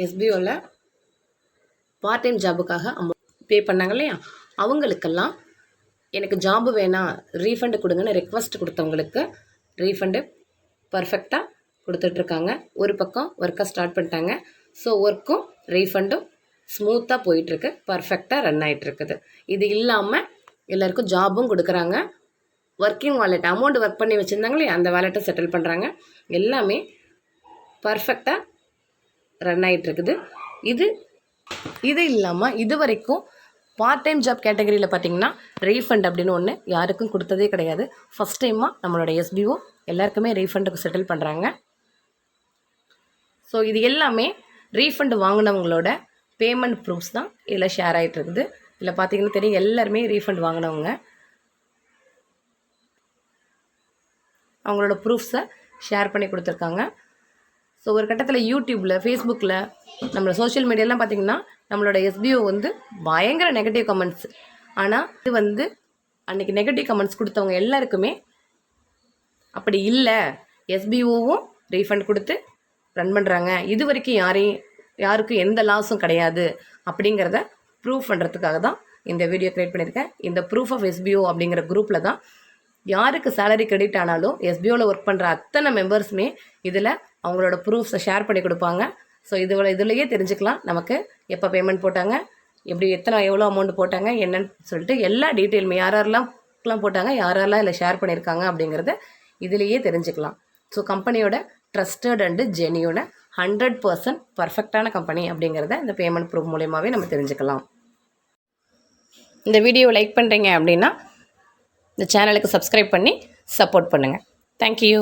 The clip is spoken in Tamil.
எஸ்பிஓவில் பார்ட் டைம் ஜாபுக்காக பே பண்ணாங்க இல்லையா, அவங்களுக்கெல்லாம் எனக்கு ஜாபு வேணாம் ரீஃபண்டு கொடுங்கன்னு ரெக்வஸ்ட் கொடுத்தவங்களுக்கு ரீஃபண்டு பர்ஃபெக்டாக கொடுத்துட்ருக்காங்க. ஒரு பக்கம் ஒர்க்கை ஸ்டார்ட் பண்ணிட்டாங்க. ஸோ ஒர்க்கும் ரீஃபண்டும் ஸ்மூத்தாக போயிட்டுருக்கு, பர்ஃபெக்டாக ரன் ஆகிட்டுருக்குது. இது இல்லாமல் எல்லாருக்கும் ஜாபும் கொடுக்குறாங்க. ஒர்க்கிங் வாலெட் அமௌண்ட் ஒர்க் பண்ணி வச்சுருந்தாங்களே அந்த வாலெட்டை செட்டில் பண்ணுறாங்க. எல்லாமே பர்ஃபெக்டாக ரன் ஆகிட்டுருக்குது. இது இல்லாமல் இது வரைக்கும் பார்ட் டைம் ஜாப் கேட்டகரியில் பார்த்திங்கன்னா ரீஃபண்ட் அப்படின்னு ஒன்று யாருக்கும் கொடுத்ததே கிடையாது. ஃபஸ்ட் டைமாக நம்மளோட எஸ்பிஓ எல்லாருக்குமே ரீஃபண்டுக்கு செட்டில் பண்ணுறாங்க. ஸோ இது எல்லாமே ரீஃபண்ட் வாங்கினவங்களோட பேமெண்ட் ப்ரூஃப்ஸ் தான் இதில் ஷேர் ஆகிட்டுருக்குது. இதில் பார்த்திங்கன்னா தெரியும், எல்லாருமே ரீஃபண்ட் வாங்கினவங்க அவங்களோட ப்ரூஃப்ஸை ஷேர் பண்ணி கொடுத்துருக்காங்க. ஸோ ஒரு கட்டத்தில் யூடியூப்பில், ஃபேஸ்புக்கில், நம்மளோட சோஷியல் மீடியாலாம் பார்த்திங்கன்னா நம்மளோட எஸ்பிஓ பயங்கர நெகட்டிவ் கமெண்ட்ஸ். ஆனால் இது அன்றைக்கி நெகட்டிவ் கமெண்ட்ஸ் கொடுத்தவங்க எல்லாருக்குமே அப்படி இல்லை, எஸ்பிஓவும் ரீஃபண்ட் கொடுத்து ரன் பண்ணுறாங்க, இது வரைக்கும் யாருக்கும் எந்த லாஸும் கிடையாது அப்படிங்கிறத ப்ரூஃப் பண்ணுறதுக்காக தான் இந்த வீடியோ க்ரியேட் பண்ணியிருக்கேன். இந்த ப்ரூஃப் ஆஃப் எஸ்பிஓ அப்படிங்கிற குரூப்பில் தான் யாருக்கு சேலரி கிரெடிட் ஆனாலும் எஸ்பிஓவில் ஒர்க் பண்ணுற அத்தனை மெம்பர்ஸுமே இதில் அவங்களோட ப்ரூஃப்ஸை ஷேர் பண்ணி கொடுப்பாங்க. ஸோ இதுலேயே தெரிஞ்சுக்கலாம் நமக்கு எப்போ பேமெண்ட் போட்டாங்க, எவ்வளோ அமௌண்ட் போட்டாங்க என்னன்னு சொல்லிட்டு எல்லா டீட்டெயிலுமே யாரெல்லாம் போட்டாங்க, யாரெல்லாம் இதில் ஷேர் பண்ணியிருக்காங்க அப்படிங்கிறத இதிலேயே தெரிஞ்சுக்கலாம். ஸோ கம்பெனியோட ட்ரஸ்டட் அண்டு ஜெனியூன 100% பர்ஃபெக்டான கம்பெனி அப்படிங்கிறத இந்த பேமெண்ட் ப்ரூஃப் மூலயமாவே நம்ம தெரிஞ்சுக்கலாம். இந்த வீடியோவை லைக் பண்ணுறீங்க அப்படின்னா இந்த சேனலுக்கு சப்ஸ்கிரைப் பண்ணி சப்போர்ட் பண்ணுங்கள். தேங்க்யூ.